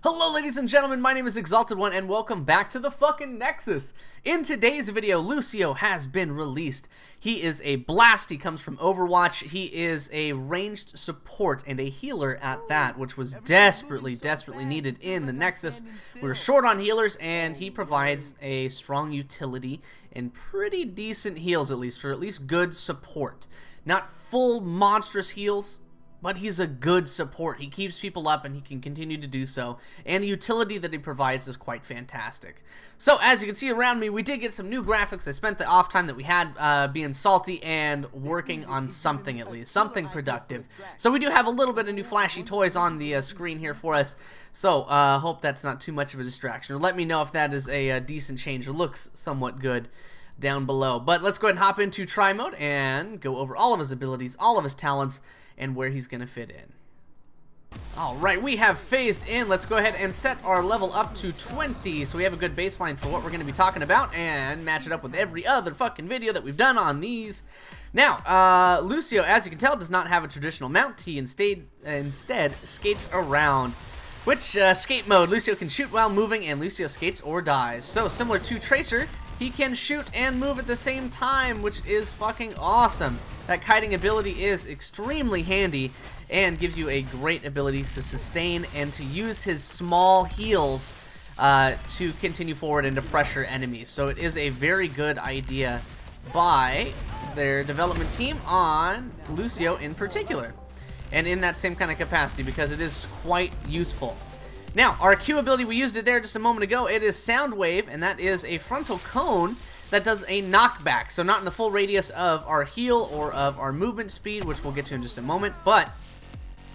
Hello ladies and gentlemen, my name is Exalted One and welcome back to the fucking Nexus. In today's video, Lucio has been released. He is a blast, he comes from Overwatch, he is a ranged support and a healer at that, which was desperately needed in the Nexus. We were short on healers and he provides a strong utility and pretty decent heals at least good support. Not full monstrous heals, but he's a good support. He keeps people up and he can continue to do so. And the utility that he provides is quite fantastic. So as you can see around me, we did get some new graphics. I spent the off time that we had being salty and working on something at least. Something productive. So we do have a little bit of new flashy toys on the screen here for us. So hope that's not too much of a distraction. Or let me know if that is a decent change or looks somewhat good down below. But let's go ahead and hop into try mode and go over all of his abilities, all of his talents, and where he's gonna fit in. Alright, we have phased in. Let's go ahead and set our level up to 20 so we have a good baseline for what we're gonna be talking about and match it up with every other fucking video that we've done on these. Now, Lucio, as you can tell, does not have a traditional mount. He instead skates around. Which, skate mode, Lucio can shoot while moving and Lucio skates or dies. So, similar to Tracer, he can shoot and move at the same time, which is fucking awesome. That kiting ability is extremely handy and gives you a great ability to sustain and to use his small heals to continue forward and to pressure enemies. So it is a very good idea by their development team on Lucio in particular. And in that same kind of capacity because it is quite useful. Now, our Q ability, we used it there just a moment ago. It is Soundwave, and that is a frontal cone that does a knockback. So not in the full radius of our heal or of our movement speed, which we'll get to in just a moment, but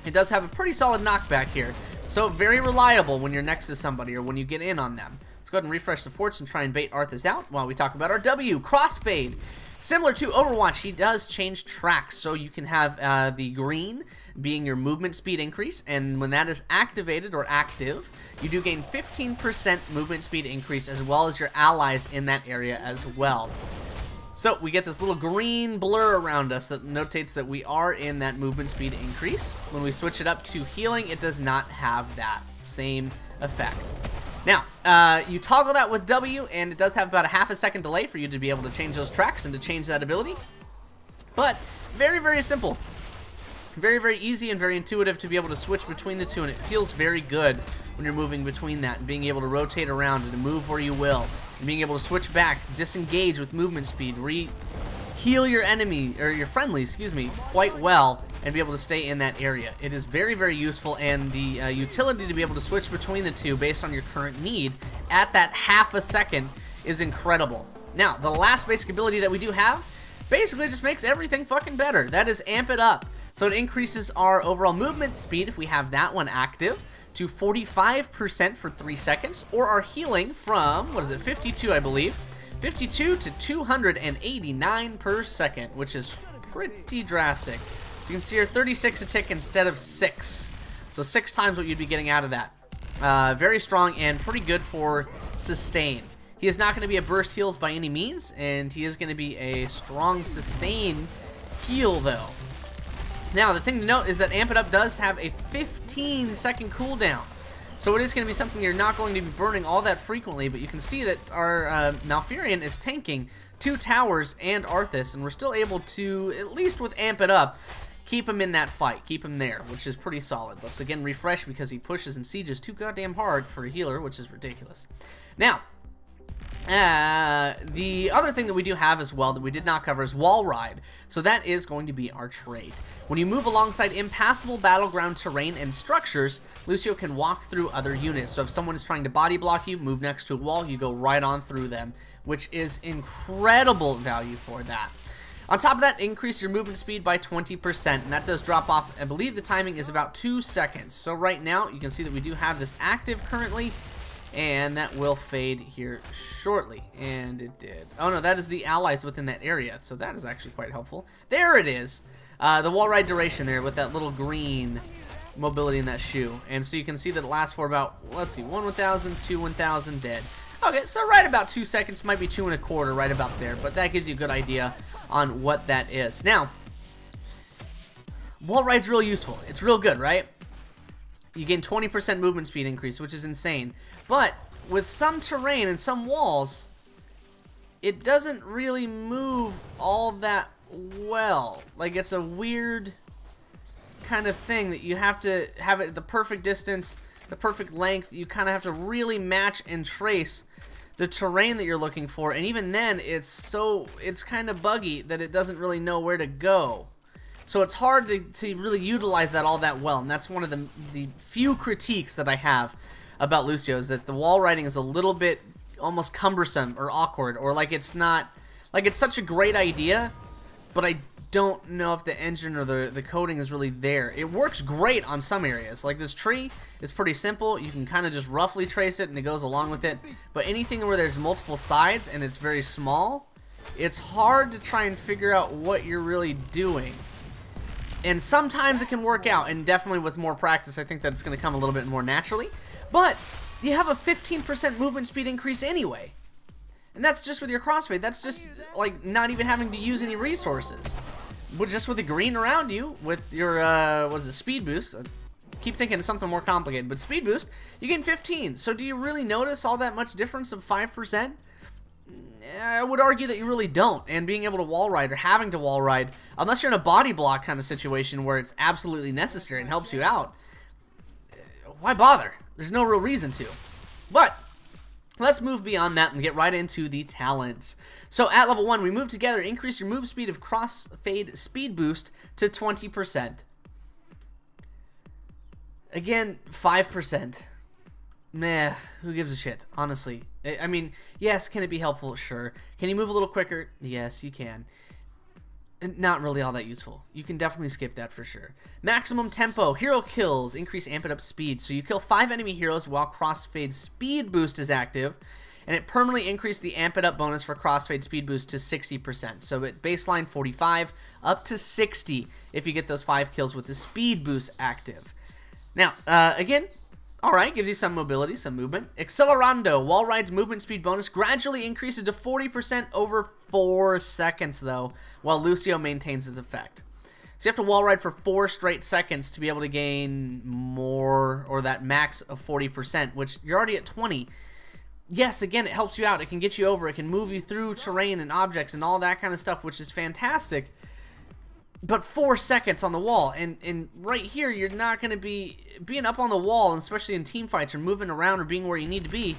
it does have a pretty solid knockback here. So very reliable when you're next to somebody or when you get in on them. Let's go ahead and refresh the forts and try and bait Arthas out while we talk about our W, Crossfade. Similar to Overwatch, he does change tracks, so you can have the green being your movement speed increase, and when that is activated or active, you do gain 15% movement speed increase as well as your allies in that area as well. So we get this little green blur around us that notates that we are in that movement speed increase. When we switch it up to healing, it does not have that same effect. Now, you toggle that with W, and it does have about a half a second delay for you to be able to change those tracks and to change that ability. But very simple. Very easy and very intuitive to be able to switch between the two, and it feels very good when you're moving between that and being able to rotate around and to move where you will. And being able to switch back, disengage with movement speed, heal your enemy, or your friendly, excuse me, quite well, and be able to stay in that area. It is very useful, and the utility to be able to switch between the two based on your current need at that half a second is incredible. Now, the last basic ability that we do have basically just makes everything fucking better. That is Amp It Up. So it increases our overall movement speed, if we have that one active, to 45% for 3 seconds, or our healing from, what is it, 52 I believe, 52 to 289 per second, which is pretty drastic. So you can see here 36 a tick instead of 6. So 6 times what you'd be getting out of that. Very strong and pretty good for sustain. He is not going to be a burst heals by any means, and he is going to be a strong sustain heal though. Now the thing to note is that Amp It Up does have a 15-second cooldown. So it is going to be something you're not going to be burning all that frequently, but you can see that our Malfurion is tanking 2 towers and Arthas, and we're still able to, at least with Amp It Up, keep him in that fight, keep him there, which is pretty solid. Let's again refresh because he pushes and sieges too goddamn hard for a healer, which is ridiculous. Now, the other thing that we do have as well that we did not cover is Wall Ride. So that is going to be our trait. When you move alongside impassable battleground terrain and structures, Lucio can walk through other units. So if someone is trying to body block you, move next to a wall, you go right on through them, which is incredible value for that. On top of that, increase your movement speed by 20%, and that does drop off. I believe the timing is about 2 seconds. So right now, you can see that we do have this active currently, and that will fade here shortly. And it did. Oh no, that is the allies within that area, so that is actually quite helpful. There it is. The wall ride duration there with that little green mobility in that shoe. And so you can see that it lasts for about, let's see, 1,000, 2, 1,000, dead. Okay, so right about 2 seconds, might be 2 1/4, right about there. But that gives you a good idea on what that is. Now, wall ride's real useful. It's real good, right? You gain 20% movement speed increase, which is insane. But with some terrain and some walls, it doesn't really move all that well. Like, it's a weird kind of thing that you have to have it at the perfect distance, the perfect length. You kind of have to really match and trace the terrain that you're looking for, and even then it's kind of buggy that it doesn't really know where to go. So it's hard to really utilize that all that well, and that's one of the few critiques that I have about Lucio, is that the wall riding is a little bit almost cumbersome or awkward, or like it's not, like it's such a great idea, but I don't know if the engine or the coding is really there. It works great on some areas. Like this tree is pretty simple. You can kind of just roughly trace it and it goes along with it. But anything where there's multiple sides and it's very small, it's hard to try and figure out what you're really doing. And sometimes it can work out, and definitely with more practice I think that it's going to come a little bit more naturally. But you have a 15% movement speed increase anyway. And that's just with your crossfade. That's just like not even having to use any resources. But just with the green around you, with your, what is it, speed boost. I keep thinking of something more complicated, but speed boost, you gain 15. So do you really notice all that much difference of 5%? I would argue that you really don't. And being able to wall ride or having to wall ride, unless you're in a body block kind of situation where it's absolutely necessary and helps you out, why bother? There's no real reason to. But let's move beyond that and get right into the talents. So at level 1, we move together, increase your move speed of crossfade speed boost to 20%. Again, 5%. Meh, who gives a shit, honestly. I mean, yes, can it be helpful? Sure. Can you move a little quicker? Yes, you can. Not really all that useful. You can definitely skip that for sure. Maximum tempo. Hero kills. Increase amp it up speed. So you kill 5 enemy heroes while crossfade speed boost is active. And it permanently increased the amp it up bonus for crossfade speed boost to 60%. So at baseline 45 up to 60 if you get those 5 kills with the speed boost active. Now, again, alright, gives you some mobility, some movement. Accelerando. Wall ride's movement speed bonus gradually increases to 40% over 4 seconds, though, while Lucio maintains its effect. So you have to wall ride for 4 straight seconds to be able to gain more, or that max of 40%, which you're already at 20. Yes, again, it helps you out. It can get you over. It can move you through terrain and objects and all that kind of stuff, which is fantastic. But 4 seconds on the wall, and right here, you're not going to be being up on the wall, and especially in team fights or moving around or being where you need to be.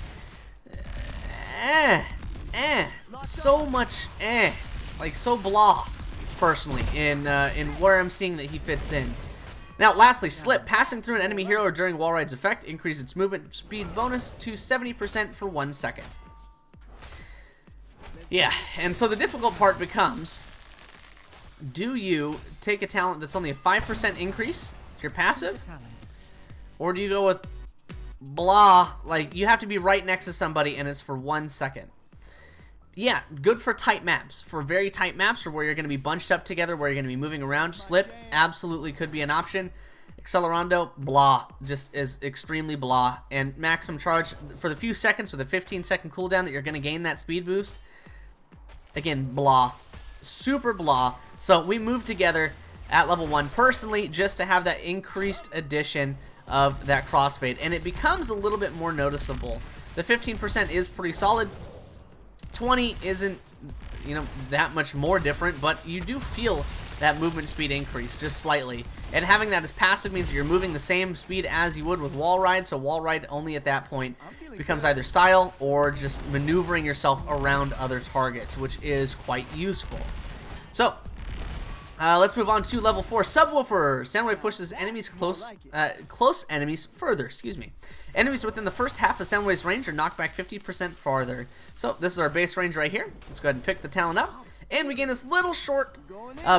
So much like so blah, personally, in where I'm seeing that he fits in. Now, lastly, Slip. Passing through an enemy hero or during wall ride's effect increases its movement speed bonus to 70% for 1 second. Yeah, and so the difficult part becomes, do you take a talent that's only a 5% increase to your passive? Or do you go with blah, like you have to be right next to somebody and it's for 1 second? Yeah, good for tight maps. For very tight maps, or where you're going to be bunched up together, where you're going to be moving around, Slip absolutely could be an option. Accelerando, blah, just is extremely blah. And maximum charge for the few seconds with a 15-second cooldown that you're going to gain that speed boost, again, blah. Super blah. So we moved together at level 1 personally just to have that increased addition of that crossfade, and it becomes a little bit more noticeable. The 15% is pretty solid. 20 isn't, you know, that much more different, but you do feel that movement speed increase just slightly. And having that as passive means that you're moving the same speed as you would with wall ride, so wall ride only at that point becomes either style or just maneuvering yourself around other targets, which is quite useful. So let's move on to level 4, Subwoofer. Soundwave pushes enemies close enemies further. Excuse me. Enemies within the first half of Soundwave's range are knocked back 50% farther. So this is our base range right here. Let's go ahead and pick the talent up, and we gain this little short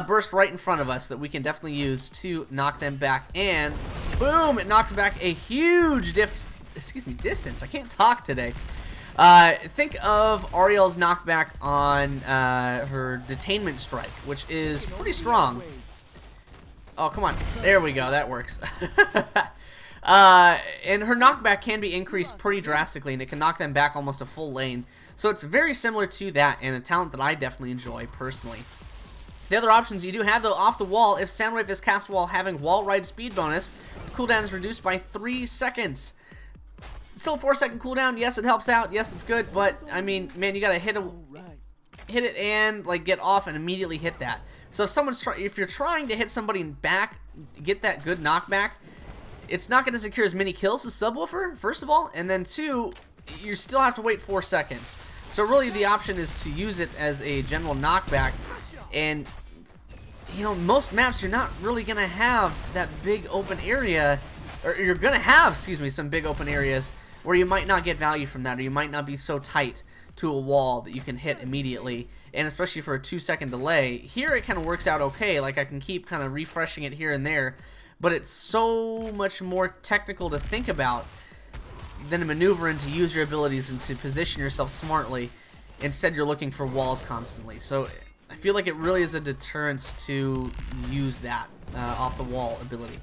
burst right in front of us that we can definitely use to knock them back. And boom! It knocks back a huge distance. I can't talk today. Think of Ariel's knockback on her detainment strike, which is pretty strong. Oh, come on. There we go. That works. And her knockback can be increased pretty drastically, and it can knock them back almost a full lane. So it's very similar to that, and a talent that I definitely enjoy personally. The other options you do have, though, off the wall, if Soundwave is cast while having wall ride speed bonus, cooldown is reduced by 3 seconds. Still a 4-second cooldown. Yes, it helps out. Yes, it's good, but I mean, man, you gotta hit it and like get off and immediately hit that. So if you're trying to hit somebody back, get that good knockback, it's not going to secure as many kills as Subwoofer, first of all, and then two, you still have to wait 4 seconds. So really the option is to use it as a general knockback, and you know, most maps you're not really going to have that big open area, or you're going to have, excuse me, some big open areas where you might not get value from that, or you might not be so tight to a wall that you can hit immediately, and especially for a 2-second delay. Here it kind of works out okay, like I can keep kind of refreshing it here and there, but it's so much more technical to think about than to maneuver and to use your abilities and to position yourself smartly. Instead, you're looking for walls constantly. So I feel like it really is a deterrence to use that off the wall ability.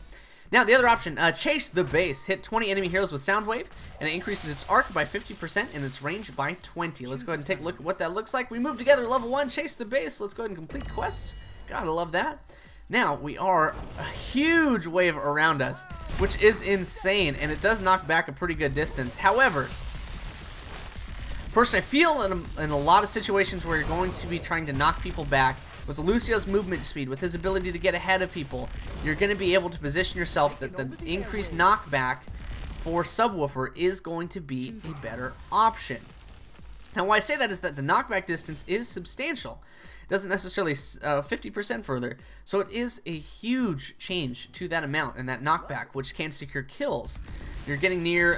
Now, the other option, Chase the Base. Hit 20 enemy heroes with Soundwave, and it increases its arc by 50% and its range by 20. Let's go ahead and take a look at what that looks like. We move together, level 1, Chase the Base. Let's go ahead and complete quests. Gotta love that. Now, we are a huge wave around us, which is insane, and it does knock back a pretty good distance. However, personally, I feel in a lot of situations where you're going to be trying to knock people back, with Lucio's movement speed, with his ability to get ahead of people, you're going to be able to position yourself that the increased knockback for Subwoofer is going to be a better option. Now, why I say that is that the knockback distance is substantial. It doesn't necessarily 50% further, so it is a huge change to that amount and that knockback, which can secure kills. You're getting near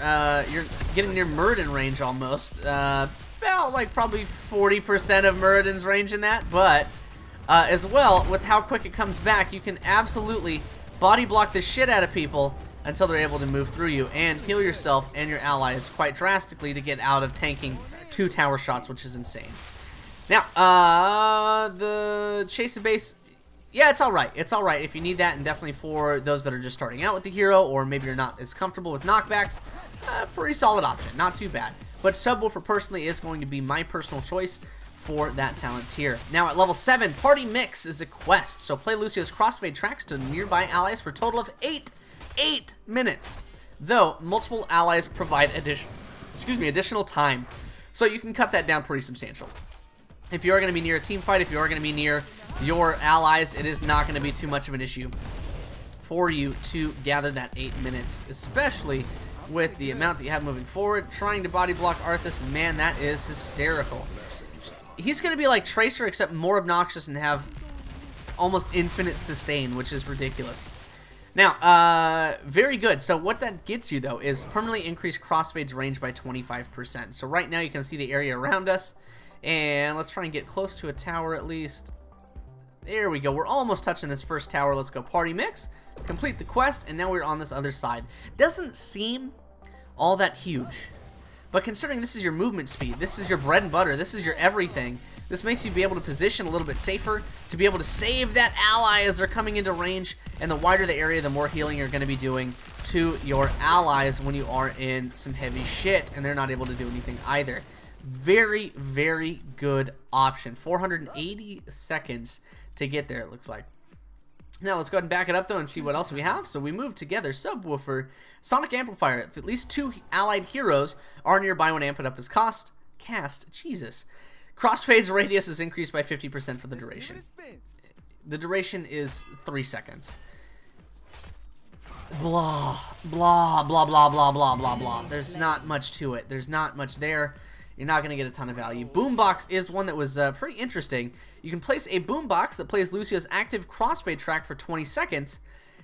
Muradin range almost, about like probably 40% of Muradin's range in that, but as well, with how quick it comes back, you can absolutely body block the shit out of people until they're able to move through you and heal yourself and your allies quite drastically to get out of tanking 2 tower shots, which is insane. Now, the Chase the Base, yeah, it's alright. It's alright if you need that, and definitely for those that are just starting out with the hero, or maybe you're not as comfortable with knockbacks, pretty solid option, not too bad. But Subwoofer personally is going to be my personal choice for that talent tier. Now at level 7, Party Mix is a quest. So play Lucio's crossfade tracks to nearby allies for a total of 8 minutes. Though multiple allies provide additional time. So you can cut that down pretty substantial. If you are going to be near a team fight, if you are going to be near your allies, it is not going to be too much of an issue for you to gather that 8 minutes, especially with the amount that you have moving forward. Trying to body block Arthas, and man, that is hysterical. He's going to be like Tracer, except more obnoxious and have almost infinite sustain, which is ridiculous. Now, very good. So what that gets you, though, is permanently increased crossfade's range by 25%. So right now you can see the area around us, and let's try and get close to a tower at least. There we go. We're almost touching this first tower. Let's go Party Mix, complete the quest, and now we're on this other side. Doesn't seem all that huge. But considering this is your movement speed, this is your bread and butter, this is your everything, this makes you be able to position a little bit safer, to be able to save that ally as they're coming into range, and the wider the area, the more healing you're going to be doing to your allies when you are in some heavy shit, and they're not able to do anything either. Very, very good option. 480 seconds to get there, it looks like. Now let's go ahead and back it up though and see what else we have. So we move together Subwoofer, Sonic Amplifier. If at least 2 allied heroes are nearby when Amped Up is cast, Jesus. Crossfade's radius is increased by 50% for the duration. The duration is 3 seconds. Blah, blah, blah, blah, blah, blah, blah, blah. There's not much to it. There's not much there. You're not going to get a ton of value. Boombox is one that was pretty interesting. You can place a boombox that plays Lucio's active crossfade track for 20 seconds,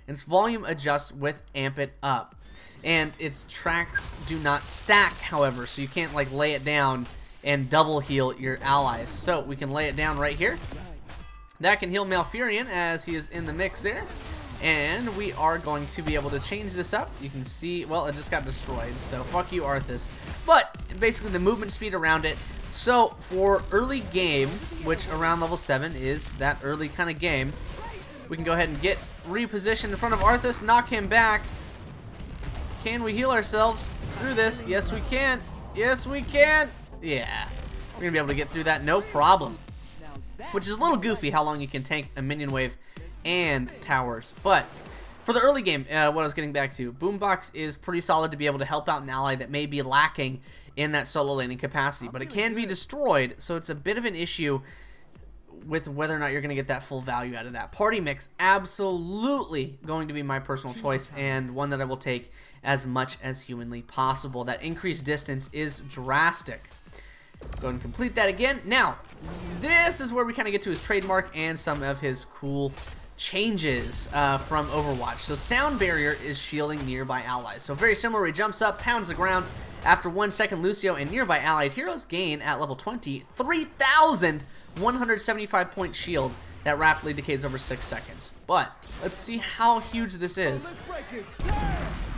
and its volume adjusts with Amp It Up. And its tracks do not stack, however, so you can't like lay it down and double heal your allies. So we can lay it down right here. That can heal Malfurion as he is in the mix there. And we are going to be able to change this up. You can see, well, it just got destroyed, so fuck you, Arthas. But basically the movement speed around it. So for early game, which around level 7 is that early kind of game, we can go ahead and get repositioned in front of Arthas, knock him back. Can we heal ourselves through this? Yes, we can. Yes, we can. Yeah, we're gonna be able to get through that, no problem. which is a little goofy how long you can tank a minion wave and towers. But for the early game, what I was getting back to, Boombox is pretty solid to be able to help out an ally that may be lacking in that solo laning capacity, but it can be destroyed, so it's a bit of an issue with whether or not you're going to get that full value out of that. Party mix, absolutely going to be my personal choice, and one that I will take as much as humanly possible. That increased distance is drastic. Go ahead and complete that again. Now, this is where we kind of get to his trademark and some of his cool changes from Overwatch. So sound barrier is shielding nearby allies. So very similar, he jumps up, pounds the ground. After 1 second, Lucio and nearby allied heroes gain at level 20 3,175 point shield that rapidly decays over 6 seconds. But let's see how huge this is.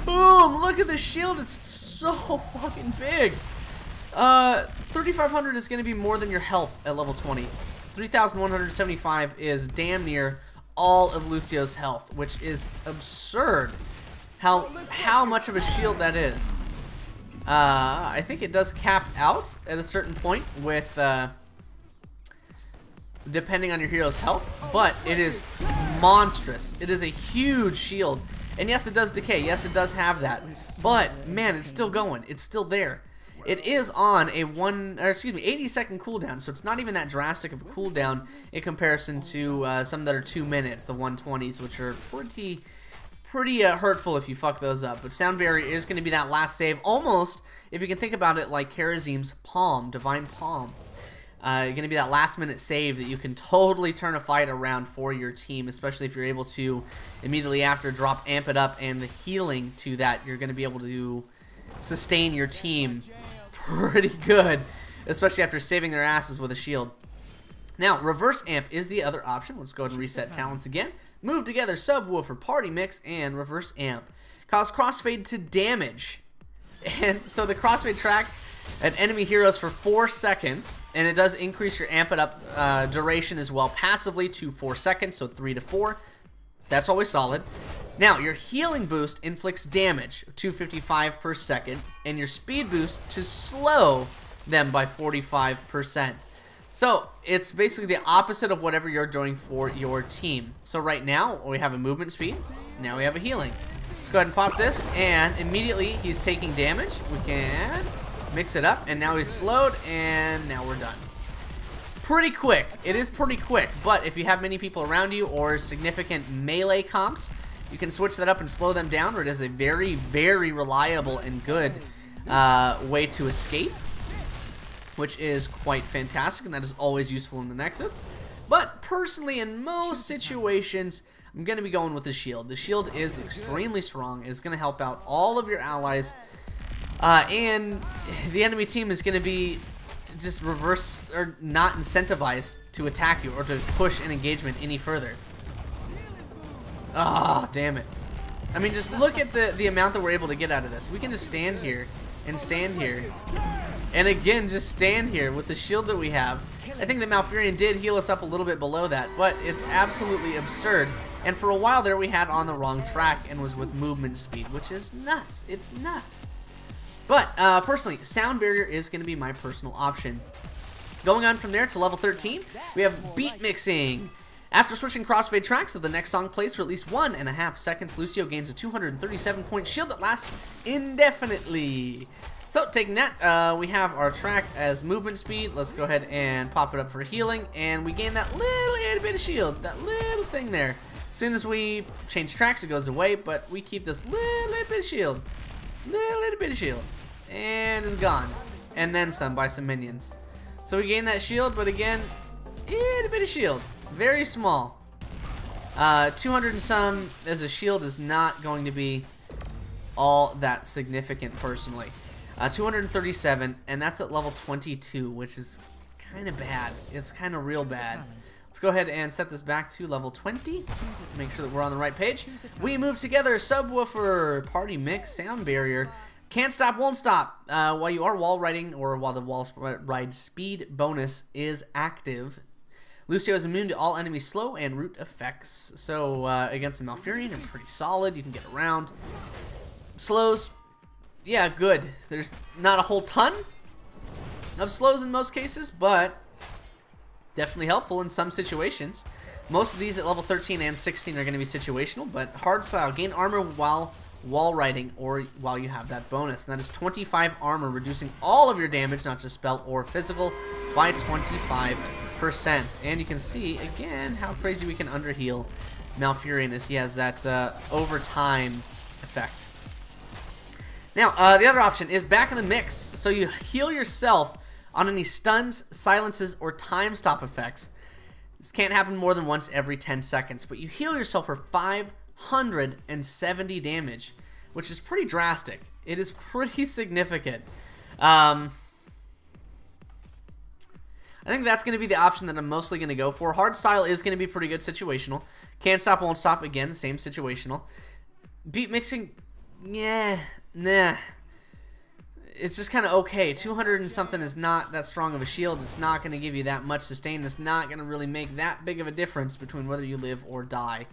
Boom! Look at the shield, it's so fucking big. 3,500 is going to be more than your health at level 20. 3,175 is damn near all of Lucio's health, which is absurd how much of a shield that is. I think it does cap out at a certain point with depending on your hero's health, but it is monstrous. It is a huge shield, and yes, it does decay, yes, it does have that, but man, it's still going, it's still there. It is on a 80-second cooldown, so it's not even that drastic of a cooldown in comparison to some that are 2 minutes, the 120s, which are pretty hurtful if you fuck those up. But sound barrier is going to be that last save, almost, if you can think about it, like Karazim's Palm, Divine Palm. Going to be that last minute save that you can totally turn a fight around for your team, especially if you're able to immediately after drop Amp It Up, and the healing to that, you're going to be able to sustain your team pretty good, especially after saving their asses with a shield. Now, reverse amp is the other option. Let's go ahead and reset talents again. Move together subwoofer, party mix, and reverse amp. Cause crossfade to damage. And so the crossfade track at enemy heroes for 4 seconds, and it does increase your amp it up duration as well passively to 4 seconds, so 3 to 4. That's always solid. Now, your healing boost inflicts damage, 255 per second, and your speed boost to slow them by 45%. So, it's basically the opposite of whatever you're doing for your team. So right now, we have a movement speed, now we have a healing. Let's go ahead and pop this, and immediately he's taking damage. We can mix it up, and now he's slowed, and now we're done. It's pretty quick. It is pretty quick, but if you have many people around you or significant melee comps, you can switch that up and slow them down, or it is a very, very reliable and good way to escape, which is quite fantastic, and that is always useful in the Nexus. But personally, in most situations, I'm going to be going with the shield. The shield is extremely strong. It's going to help out all of your allies, and the enemy team is going to be just reverse or not incentivized to attack you or to push an engagement any further. Ah, oh, damn it. I mean, just look at the amount that we're able to get out of this. We can just stand here and stand here. And again, just stand here with the shield that we have. I think the Malfurion did heal us up a little bit below that, but it's absolutely absurd. And for a while there, we had on the wrong track and was with movement speed, which is nuts. It's nuts. But personally, sound barrier is going to be my personal option. Going on from there to level 13, we have beat mixing. After switching crossfade tracks, if the next song plays for at least 1.5 seconds, Lucio gains a 237 point shield that lasts indefinitely. So, taking that, we have our track as movement speed. Let's go ahead and pop it up for healing, and we gain that little bit of shield, that little thing there. As soon as we change tracks, it goes away, but we keep this little bit of shield, little bit of shield, and it's gone. And then some by some minions. So we gain that shield, but again, little bit of shield. Very small. 200 and some as a shield is not going to be all that significant personally. 237, and that's at level 22, which is kind of bad. It's kind of real bad. Let's go ahead and set this back to level 20. Make sure that we're on the right page. We move together subwoofer, party mix, sound barrier. Can't stop, won't stop. While you are wall riding, or while the wall ride speed bonus is active, Lucio is immune to all enemy slow and root effects. So against the Malfurion, I'm pretty solid. You can get around. Slows, yeah, good. There's not a whole ton of slows in most cases, but Definitely helpful in some situations. Most of these at level 13 and 16 are going to be situational, but hardstyle, gain armor while wall riding or while you have that bonus. And that is 25 armor, reducing all of your damage, not just spell or physical, by 25%. And you can see, again, how crazy we can underheal Malfurion as he has that overtime effect. Now, the other option is back in the mix. So you heal yourself on any stuns, silences, or time stop effects. This can't happen more than once every 10 seconds, but you heal yourself for 570 damage, which is pretty drastic. It is pretty significant. I think that's going to be the option that I'm mostly going to go for. Hardstyle is going to be pretty good situational. Can't stop, won't stop, again, same situational. Beat mixing, yeah, nah. It's just kind of okay. 200 and something is not that strong of a shield. It's not going to give you that much sustain. It's not going to really make that big of a difference between whether you live or die.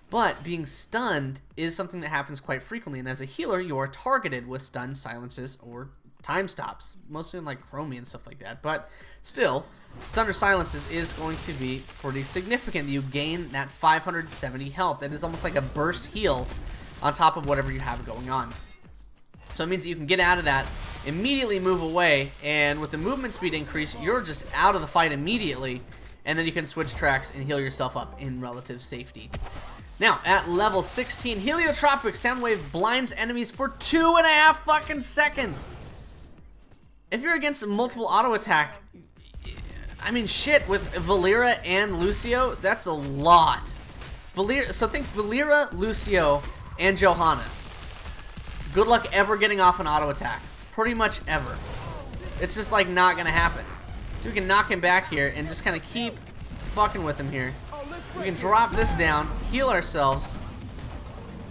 But being stunned is something that happens quite frequently. And as a healer, you are targeted with stun, silences, or time stops. Mostly in like Chromie and stuff like that. But still, stun or silences is going to be pretty significant. You gain that 570 health. It is almost like a burst heal on top of whatever you have going on. So it means that you can get out of that, immediately move away, and with the movement speed increase, you're just out of the fight immediately, and then you can switch tracks and heal yourself up in relative safety. Now, at level 16, Heliotropic Soundwave blinds enemies for 2.5 fucking seconds. If you're against multiple auto attack, I mean, shit, with Valera and Lucio, that's a lot. So think Valera, Lucio, and Johanna. Good luck ever getting off an auto attack. Pretty much ever. It's just like not gonna happen. So we can knock him back here and just kind of keep fucking with him here. We can drop this down, heal ourselves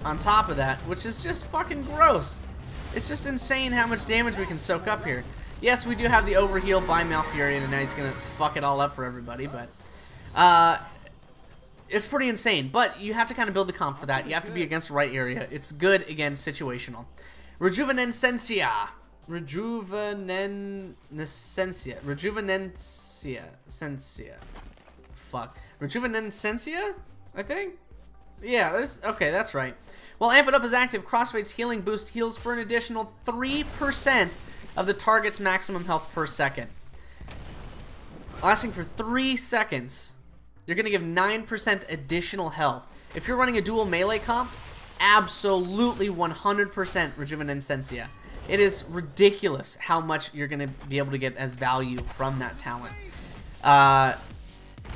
on top of that, which is just fucking gross. It's just insane how much damage we can soak up here. Yes, we do have the overheal by Malfurion, and now he's gonna fuck it all up for everybody, but it's pretty insane, but you have to kind of build the comp for that. You have to be against the right area. It's good against situational. Rejuvenescencia. Fuck. Rejuvenescencia, I think? Yeah, okay, that's right. While Amp It Up is active, Crossfade's healing boost heals for an additional 3% of the target's maximum health per second. Lasting for 3 seconds. You're going to give 9% additional health. If you're running a dual melee comp, absolutely 100% Rejuvenescencia. It is ridiculous how much you're going to be able to get as value from that talent.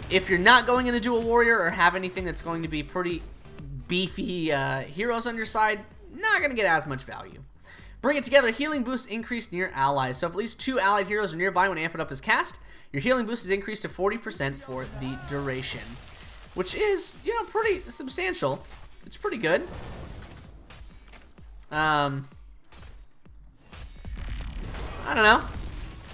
If you're not going into dual warrior or have anything that's going to be pretty beefy heroes on your side, not going to get as much value. Bring it together. Healing boost increased near allies. So if at least 2 allied heroes are nearby when Amp It Up is cast, your healing boost is increased to 40% for the duration, which is, you know, pretty substantial. It's pretty good. I don't know.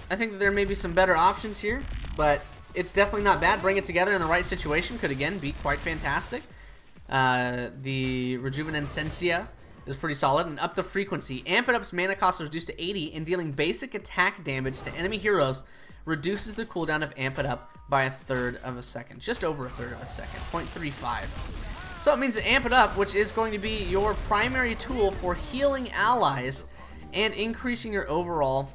I think that there may be some better options here, but it's definitely not bad. Bring it together in the right situation could, again, be quite fantastic. The Rejuvenescencia is pretty solid. And up the frequency. Amp It Up's mana cost is reduced to 80, and dealing basic attack damage to enemy heroes reduces the cooldown of Amp It Up by 1/3 of a second. Just over 1/3 of a second. 0.35. So it means that Amp It Up, which is going to be your primary tool for healing allies and increasing your overall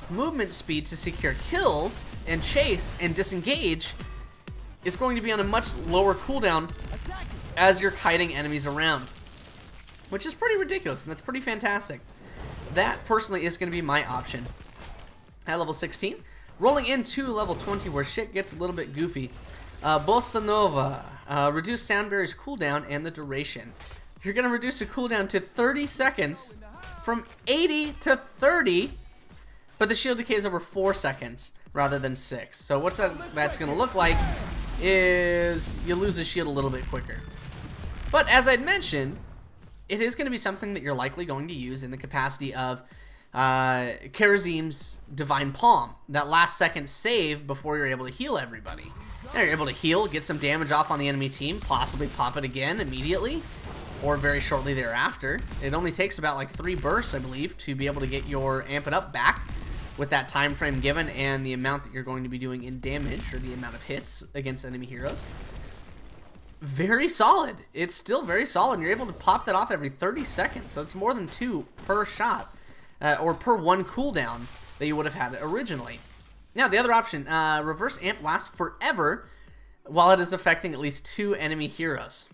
movement speed to secure kills and chase and disengage, is going to be on a much lower cooldown as you're kiting enemies around, which is pretty ridiculous, and that's pretty fantastic. That personally is going to be my option at level 16. Rolling into level 20 where shit gets a little bit goofy. Bossa Nova. Reduce sound barrier's cooldown and the duration. You're going to reduce the cooldown to 30 seconds from 80 to 30, but the shield decay is over 4 seconds rather than 6. So what's that's going to look like is you lose the shield a little bit quicker. But as I'd mentioned, it is going to be something that you're likely going to use in the capacity of Karazim's Divine Palm, that last second save before you're able to heal everybody. Now you're able to heal, get some damage off on the enemy team, possibly pop it again immediately, or very shortly thereafter. It only takes about like 3 bursts, I believe, to be able to get your Amp It Up back. with that time frame given and the amount that you're going to be doing in damage, or the amount of hits against enemy heroes. Very solid. It's still very solid, and you're able to pop that off every 30 seconds, so it's more than 2 per shot, or per 1 cooldown that you would have had originally. Now, the other option, reverse amp lasts forever while it is affecting at least 2 enemy heroes.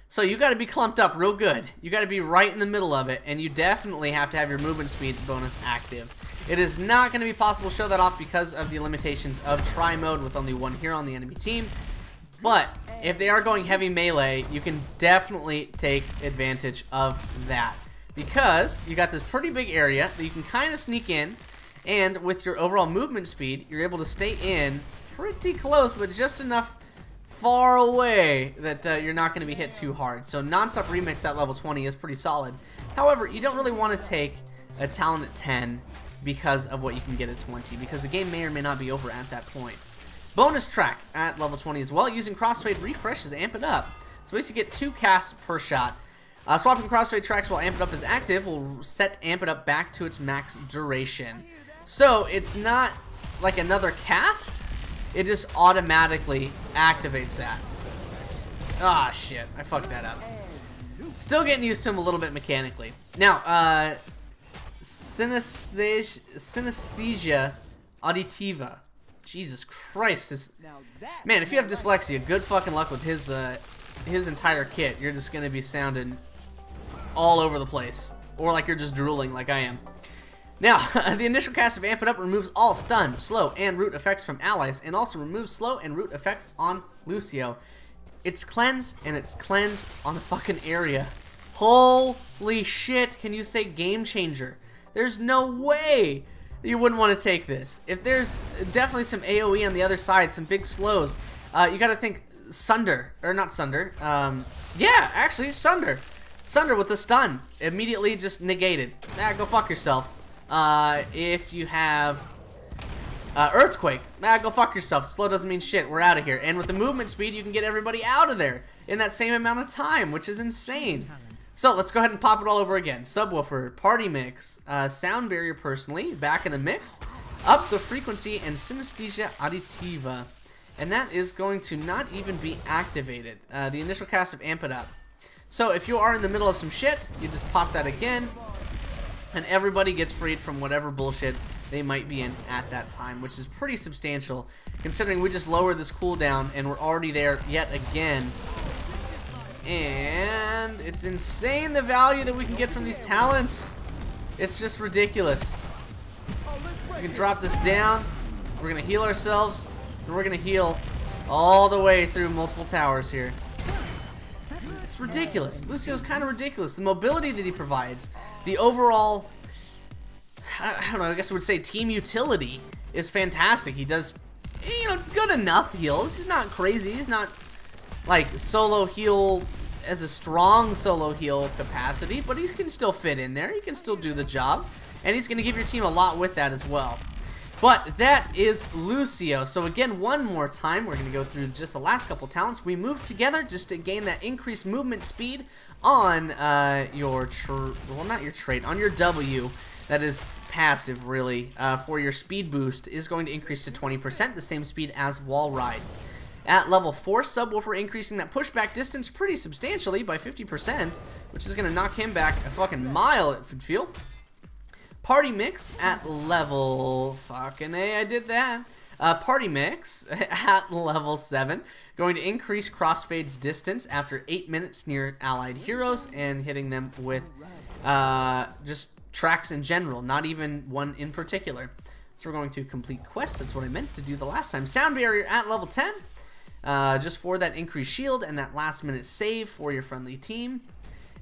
So you got to be clumped up real good. You got to be right in the middle of it, and you definitely have to have your movement speed bonus active. It is not going to be possible to show that off because of the limitations of try mode with only 1 hero on the enemy team. But if they are going heavy melee, you can definitely take advantage of that, because you got this pretty big area that you can kind of sneak in, and with your overall movement speed, you're able to stay in pretty close, but just enough far away that you're not going to be hit too hard. So non-stop remix at level 20 is pretty solid. However, you don't really want to take a talent at 10 because of what you can get at 20, because the game may or may not be over at that point. Bonus track at level 20 as well. Using crossfade refreshes amp it up. So basically get 2 casts per shot. Swapping crossfade tracks while amp it up is active will set amp it up back to its max duration. So it's not like another cast. It just automatically activates that. Ah, shit. I fucked that up. Still getting used to him a little bit mechanically. Now, synesthesia auditiva. Jesus Christ. Man, if you have dyslexia, good fucking luck with his entire kit. You're just going to be sounding all over the place. Or like you're just drooling like I am. Now, the initial cast of Amp It Up removes all stun, slow, and root effects from allies, and also removes slow and root effects on Lucio. It's cleanse, and it's cleanse on the fucking area. Holy shit, can you say game changer? There's no way you wouldn't want to take this. If there's definitely some AoE on the other side, some big slows, you gotta think Sunder, or not Sunder, yeah, actually Sunder. Sunder with the stun, immediately just negated. Go fuck yourself. If you have Earthquake, go fuck yourself. Slow doesn't mean shit. We're out of here. And with the movement speed, you can get everybody out of there in that same amount of time, which is insane. So let's go ahead and pop it all over again. Subwoofer, party mix, sound barrier personally, back in the mix, up the frequency, and synesthesia auditiva. And that is going to not even be activated. The initial cast of Amp It Up. So if you are in the middle of some shit, you just pop that again, and everybody gets freed from whatever bullshit they might be in at that time, which is pretty substantial, considering we just lowered this cooldown and we're already there yet again. And it's insane the value that we can get from these talents. It's just ridiculous. We can drop this down, we're going to heal ourselves, and we're going to heal all the way through multiple towers here. It's ridiculous. Lucio's kind of ridiculous. The mobility that he provides, the overall, I don't know, I guess I would say team utility is fantastic. He does, you know, good enough heals. He's not crazy. He's not like solo heal as a strong solo heal capacity, but he can still fit in there. He can still do the job, and he's going to give your team a lot with that as well. But that is Lucio. So again, one more time, we're going to go through just the last couple talents. We move together just to gain that increased movement speed on your, well, not your trait, on your W. That is passive, really, for your speed boost is going to increase to 20%, the same speed as Wall Ride. At level 4, Subwoofer increasing that pushback distance pretty substantially by 50%, which is going to knock him back a fucking mile, it would feel. Party Mix at level, fucking A, I did that. Party Mix at level 7, going to increase Crossfade's distance after 8 minutes near allied heroes and hitting them with just tracks in general, not even one in particular. So we're going to complete quests, that's what I meant to do the last time. Sound Barrier at level 10, just for that increased shield and that last minute save for your friendly team.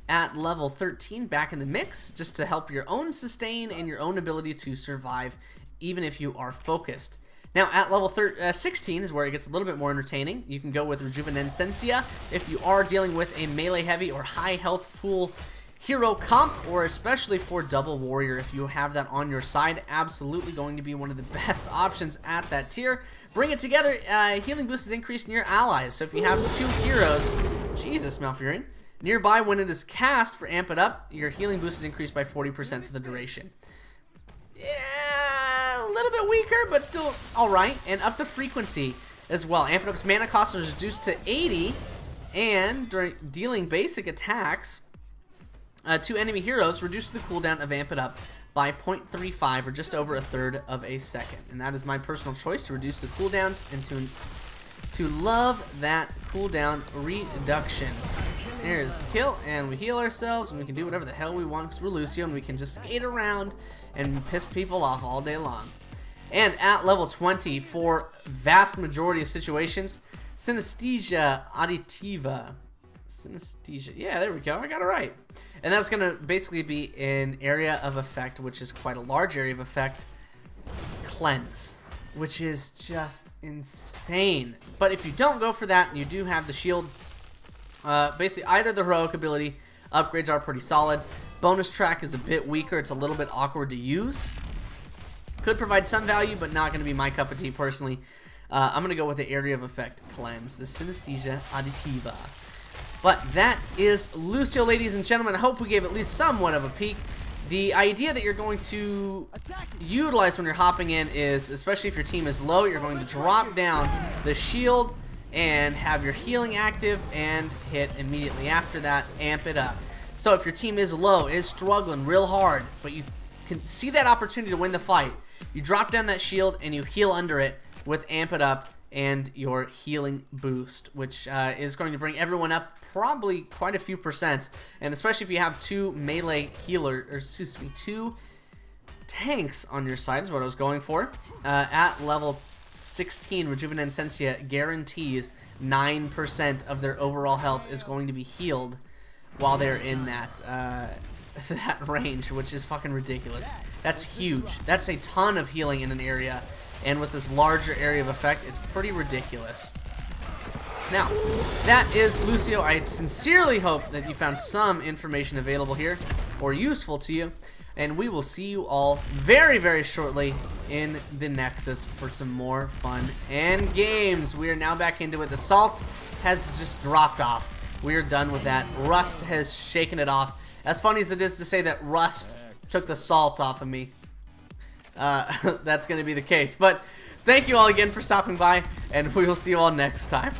At level 13, back in the mix, just to help your own sustain and your own ability to survive, even if you are focused. Now, at level 16 is where it gets a little bit more entertaining. You can go with Rejuvenescencia if you are dealing with a melee heavy or high health pool hero comp, or especially for Double Warrior if you have that on your side. Absolutely going to be one of the best options at that tier. Bring it together. Healing boost is increased near allies, so if you have 2 heroes, Jesus, Malfurion, nearby when it is cast for Amp It Up, your healing boost is increased by 40% for the duration. Yeah, little bit weaker, but still alright. And up the frequency as well. Amping up's mana cost is reduced to 80. And during dealing basic attacks to enemy heroes, reduces the cooldown of Amp It Up by 0.35 or just over a third of a second. And that is my personal choice, to reduce the cooldowns and to love that cooldown reduction. There's a kill, and we heal ourselves, and we can do whatever the hell we want because we're Lucio, and we can just skate around and piss people off all day long. And at level 20, for vast majority of situations, Synesthesia Additiva. Synesthesia. Yeah, there we go. I got it right. And that's going to basically be an area of effect, which is quite a large area of effect. Cleanse, which is just insane. But if you don't go for that, and you do have the shield, basically either the heroic ability upgrades are pretty solid. Bonus track is a bit weaker. It's a little bit awkward to use. Could provide some value, but not going to be my cup of tea personally. I'm going to go with the area of effect cleanse, the Synesthesia Additiva. But that is Lucio, ladies and gentlemen. I hope we gave at least somewhat of a peek. The idea that you're going to utilize when you're hopping in is, especially if your team is low, you're going to drop down the shield and have your healing active and hit immediately after that, amp it up. So if your team is low, is struggling real hard, but you can see that opportunity to win the fight, you drop down that shield and you heal under it with amp it up and your healing boost, which is going to bring everyone up probably quite a few percents. And especially if you have two melee healers, or excuse me, two tanks on your side is what I was going for. At level 16, Rejuvenate Essentia guarantees 9% of their overall health is going to be healed while they're in that that range, which is fucking ridiculous. That's huge. That's a ton of healing in an area, and with this larger area of effect, it's pretty ridiculous. Now, that is Lucio. I sincerely hope that you found some information available here or useful to you, and we will see you all very, very shortly in the Nexus for some more fun and games. We are now back into it. The salt has just dropped off. We are done with that. Rust has shaken it off. As funny as it is to say that Rust took the salt off of me, that's going to be the case. But thank you all again for stopping by, and we will see you all next time.